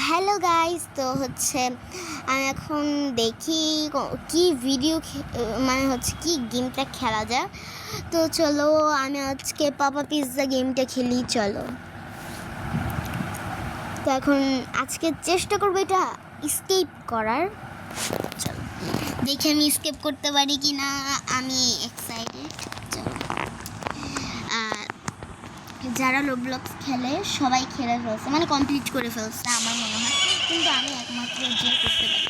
Hello guys, তো হচ্ছে আমি এখন দেখি কি ভিডিও মানে হচ্ছে কি গেমটা খেলা যায়। তো চলো আমি আজকে পাপা পিৎজা গেমটা খেলি। চলো, তো এখন আজকে চেষ্টা করবো এটা স্কেপ করার। চলো দেখি আমি স্কেপ করতে পারি কি না। আমি এক্সাইটেড। চলো, যারা রোবলক্স খেলে সবাই খেলে ফেলছে, মানে কমপ্লিট করে ফেলছে আমার মনে হয়, কিন্তু আমি একমাত্র যে করতে পারি।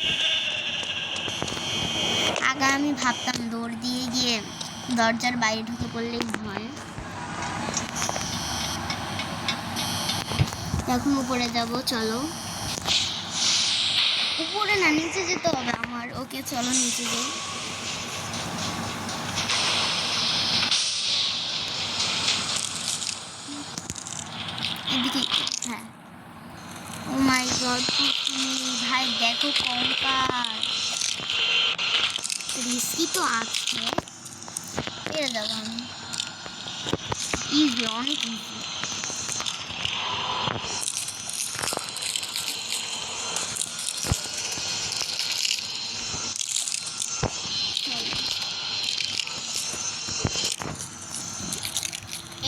আগে আমি ভাবতাম দৌড় দিয়ে গিয়ে দরজার বাইরে ঢুকে পড়লেই হয়। এখন উপরে যাব। চলো, উপরে না, নিচে যেতে হবে আমার। ওকে চলো নিচে যাই। এদিকে, হ্যাঁ। ও মাই গড, তুমি ভাই দেখো কঙ্কার রিস্কি তো আছে। পেরে যাবো আমি, ইজি, অনেক ইজি।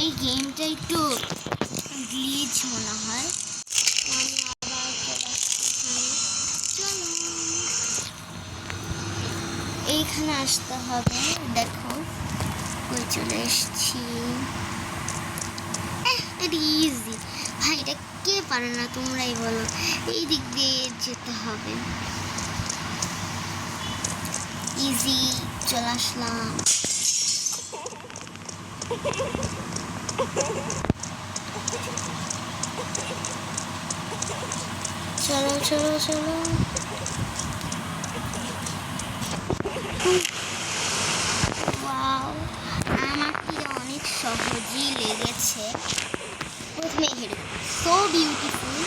এই গেমটা একটু গ্লিচ মনে হয়। আমি আবার চলো, এইখানে আসতে হবে। দেখো ওই চলে এসছি। এটা ইজি ভাই, এটা কে পারে না তোমরাই বলো। এই দিক দিয়ে যেতে হবে। ইজি, চলে আসলাম। চলো চলো চলো। ওয়াও, আমাকে অনেক সহজই লেগেছে। প্রথমে হেরে, সো বিউটিফুল।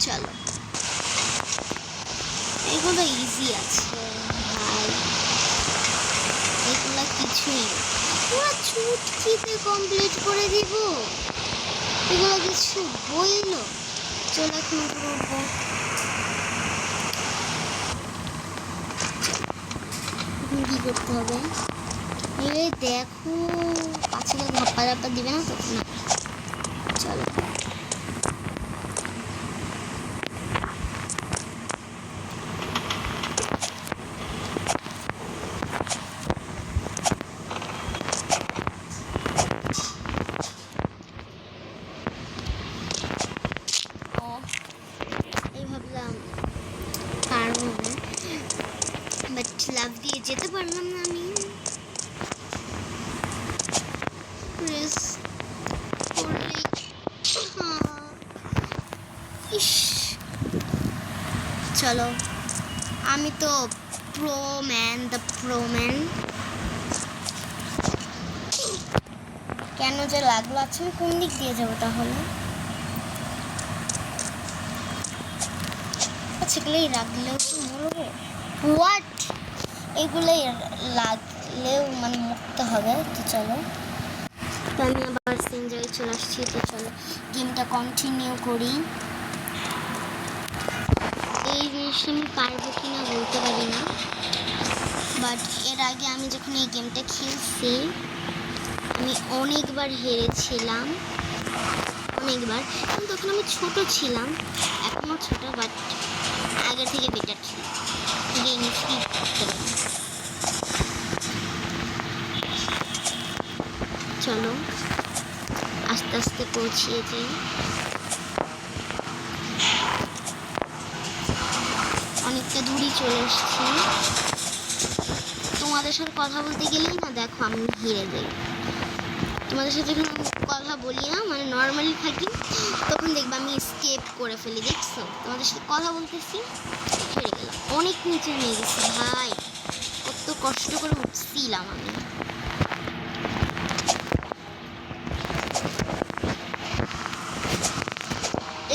চলো, এগুলো ইজি আছে ভাই, এগুলো কিছুই না। পুরো চুটকিতে কমপ্লিট করে দিব। এগুলো কিছু বইল। চলো এখন করবো। কি করতে হবে? এই দেখো, পাঁচে ধাপ্পা ধাপ্পা দিবে না তো না। চলো, এই ভাবলাম পারবো না, বাট লাভ দিয়ে যেতে পারলাম না আমি। প্রেস করলেই ইস। চলো, আমি তো pro man, the pro man. কেন যে লাগলো? আচ্ছা আমি কোন দিক দিয়ে যাবো তাহলে? আচ্ছা এগুলোই রাখলেও তো মরবো। হোয়াট, এগুলোই লাগলেও মানে মরতে হবে। তো চলো, তো আমি আবার সেম জায়গায় চলে আসছি। তো চলো গেমটা কন্টিনিউ করি। এই জিনিসটা আমি পারবো কিনা বলতে পারি না, বাট এর আগে আমি যখন এই গেমটা খেলছি আমি অনেকবার হেরেছিলাম, অনেকবার। কিন্তু তখন আমি ছোট ছিলাম, এখনও ছোট, বাট আগের থেকে বেটার ছিল। গেম স্কিপ করতে পারি। চলো আস্তে আস্তে পৌঁছিয়ে যাই। অনেকটা দূরই চলে এসেছি। তোমাদের সাথে কথা বলতে গেলেই না দেখো আমি হেরে যাই। তোমাদের সাথে যখন কথা বলি না, মানে নর্মালি থাকি, তখন দেখবা আমি স্কেপ করে ফেলি। দেখছো, তোমাদের সাথে কথা বলতেছি হেরে গেলাম। অনেক নিচে নিয়ে গেছি ভাই, কত কষ্ট করে উঠছিলাম আমি।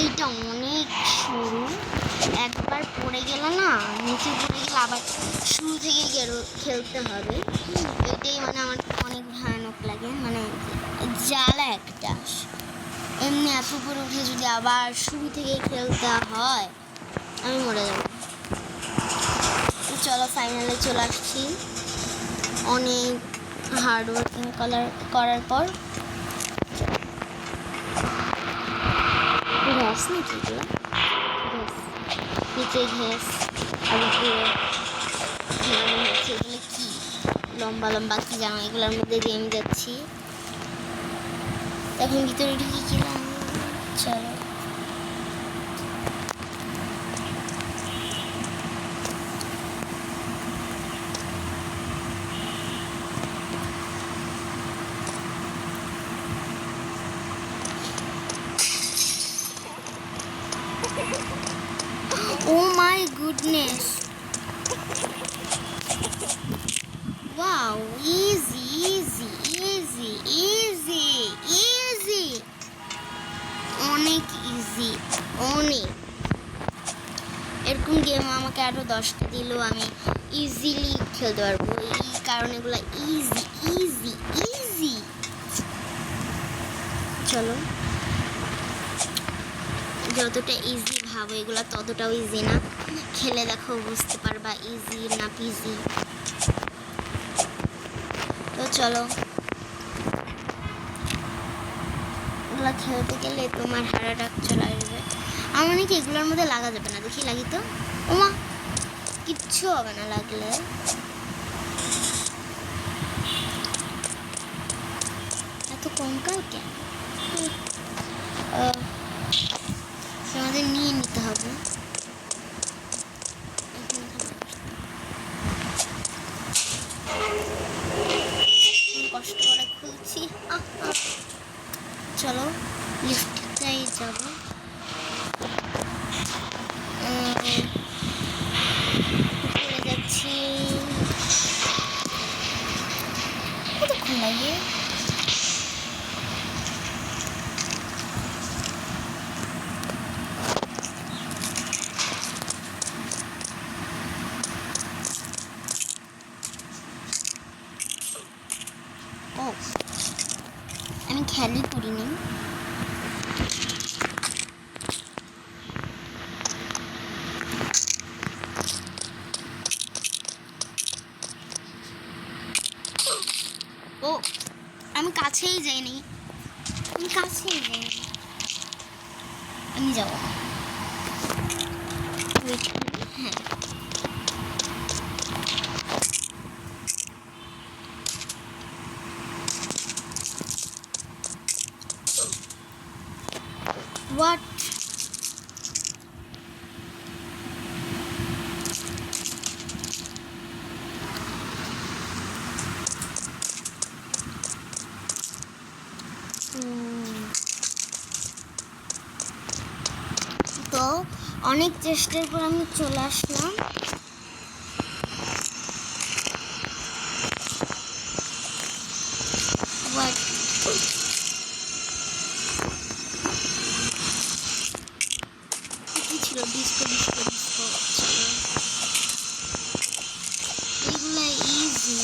এইটা অনেক সরু, একবার বারবার পড়ে গেলে না, নিচে পড়ে গেলে আবার শুরু থেকে খেলতে হবে। এটাই মানে আমার অনেক ভয়ানক লাগে, মানে জ্বালা একটা। এমনি এত উপরে উঠে যদি আবার শুরু থেকে খেলতে হয়, আমি মরে যাব। চলো ফাইনালে চলে আসছি অনেক হার্ড ওয়ার্কিং করার পর। ঘাস নাকি এগুলো? ঘাস, নিচে ঘাস আর উপরে হচ্ছে এগুলো কি লম্বা লম্বা কি জানো, এগুলোর মধ্যে দিয়ে আমি যাচ্ছি। এখন ভিতরে ঢুকে গেলাম। চলো Oh my goodness. Wow, easy, easy, easy, easy, easy. অনেক ইজি, অনেক। এরকম গেম আমাকে আরো 10টা দিলেও আমি ইজিলি খেলতে পারবো, এই কারণ এগুলো ইজি ইজি ইজি। চলো, যতটা ইজি ভাবো এগুলো ততটাও ইজি না, খেলে দেখো বুঝতে পারবা ইজি না পিজি। তো চলো, এগুলো খেলতে গেলে তোমার হার্ট অ্যাটাক চলে আসবে। আমার নাকি এগুলোর মধ্যে লাগা যাবে না, দেখি লাগি তো। ওমা, কিচ্ছু হবে না লাগলে। এত কঙ্কাল কেন? আমাদের নিয়ে নিতে হবে। কষ্ট করে খুলছি। চলো লিফটটাই যাব। যাচ্ছি, কতক্ষণ লাগে? ও, আমি খেয়ালই করিনি। ও, আমি কাছেই যাইনি, আমি কাছেই যাইনি। আমি যাবো, হ্যাঁ। What? তো অনেক চেষ্টার পর আমি চলে আসলাম। কি ছিল? Disco disco disco. এগুলো ইজি,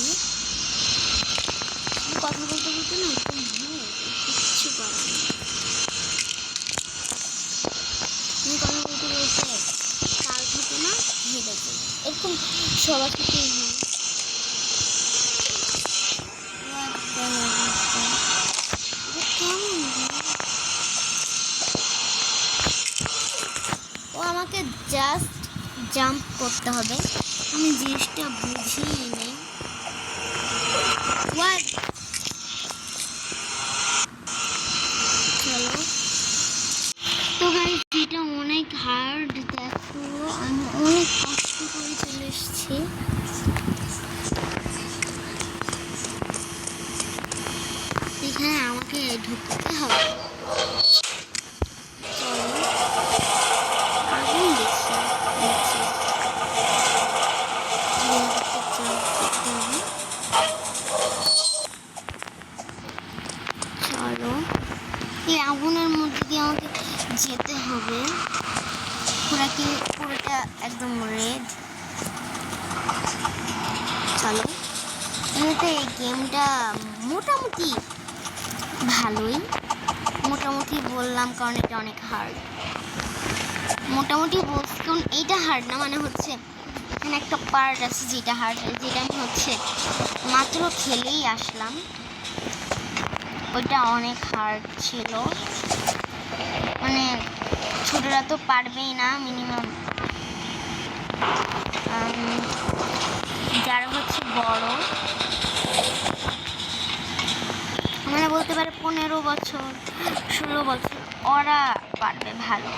কথা বলতে বলতে না একদম কিচ্ছু করার নেই। আমি কথা বলতে বলতে কাল থেকে না হেঁটে যাই, এরকম সবার থেকেই হয়। ও আমাকে জাস্ট জাম্প করতে হবে, আমি জিনিসটা বুঝিয়ে নেই। চলো, তো গাইস এটা অনেক হার্ড, দেখো আমি অনেক কষ্ট করে চলে এসেছি। এখানে আমাকে ঢুকতে হবে। আগুন দেখছি চলো, এই আগুনের মধ্যে দিয়ে আমাকে যেতে হবে। পুরোটা একদম রেড। চলো, এমনিতে এই গেমটা মোটামুটি ভালোই। মোটামুটি বললাম কারণ এটা অনেক হার্ড। মোটামুটি বলছি কারণ এইটা হার্ড না, মানে হচ্ছে এখানে একটা পার্ট আছে যেটা হার্ড, যেটা আমি হচ্ছে মাত্র খেলেই আসলাম, ওইটা অনেক হার্ড ছিল। মানে ছোটরা তো পারবেই না, মিনিমাম যারা হচ্ছে বড়, মানে বলতে পারে 15 বছর 16 বছর, ওরা পারবে ভালো,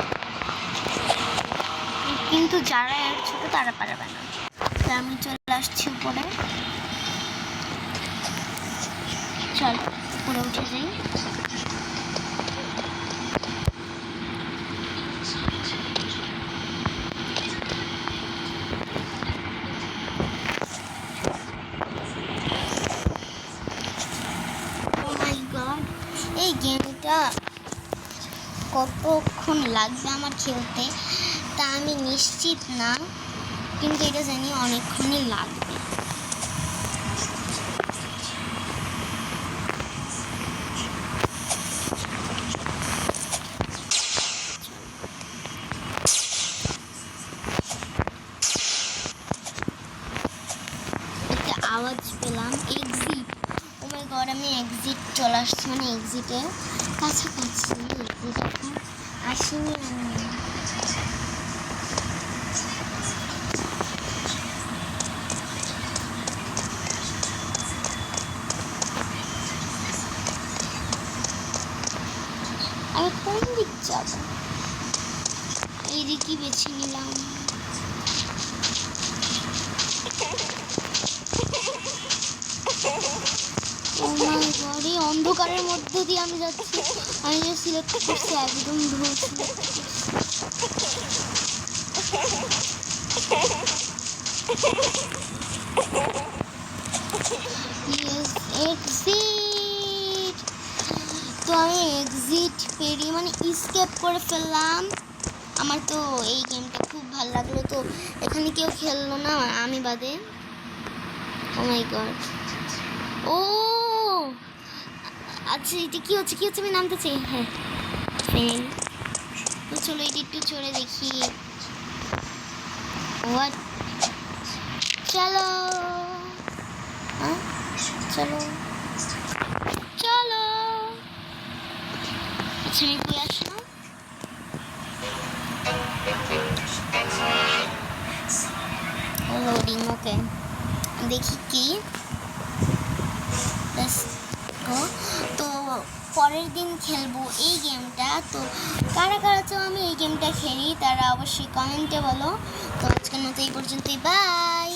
কিন্তু যারা এর ছোট তারা পারবে না। আমি চলে আসছি উপরে, চল উপরে উঠে যাই। এই গেমটা কতক্ষণ লাগবে আমার খেলতে তা আমি নিশ্চিত না, কিন্তু এটা জানি অনেকক্ষণই লাগবে। একটা আওয়াজ পেলাম, এক্সিট। ও মাই গড, আমি এক্সিট চলে আসছি, মানে এক্সিটের কাছাকাছি। এক্সিট এখন আসিনি আমি। আমি কোন দিক যাব? এই দিকই বেছে নিলাম। ও মাই গড, এই অন্ধকারের মধ্যে দিয়ে আমি যাচ্ছি। আমি যে সিলেক্ট করছি একদম ভুল সিলেক্ট করছি। এক্সিট। তো আমি এক্সিট পেরিয়ে মানে স্কেপ করে ফেললাম। আমার তো এই গেমটা খুব ভালো লাগলো, তো এখানে কেউ খেললো না আমি বাদে। ও মাই গড, ও আচ্ছা এটা কি হচ্ছে আমি নামতে চাই। হ্যাঁ ফেল। তো চলো এটা একটু চড়ে দেখি। হোয়াট, চলো হ্যাঁ চলো চলো। আচ্ছা আমি কই আসলাম? লোডিং, ওকে দেখি কি। তো পরের দিন খেলবো এই গেমটা। তো কারা কারা চাও আমি এই গেমটা খেলি তারা অবশ্যই কমেন্টে বলো। তো আজকের মতো এই পর্যন্তই, বাই।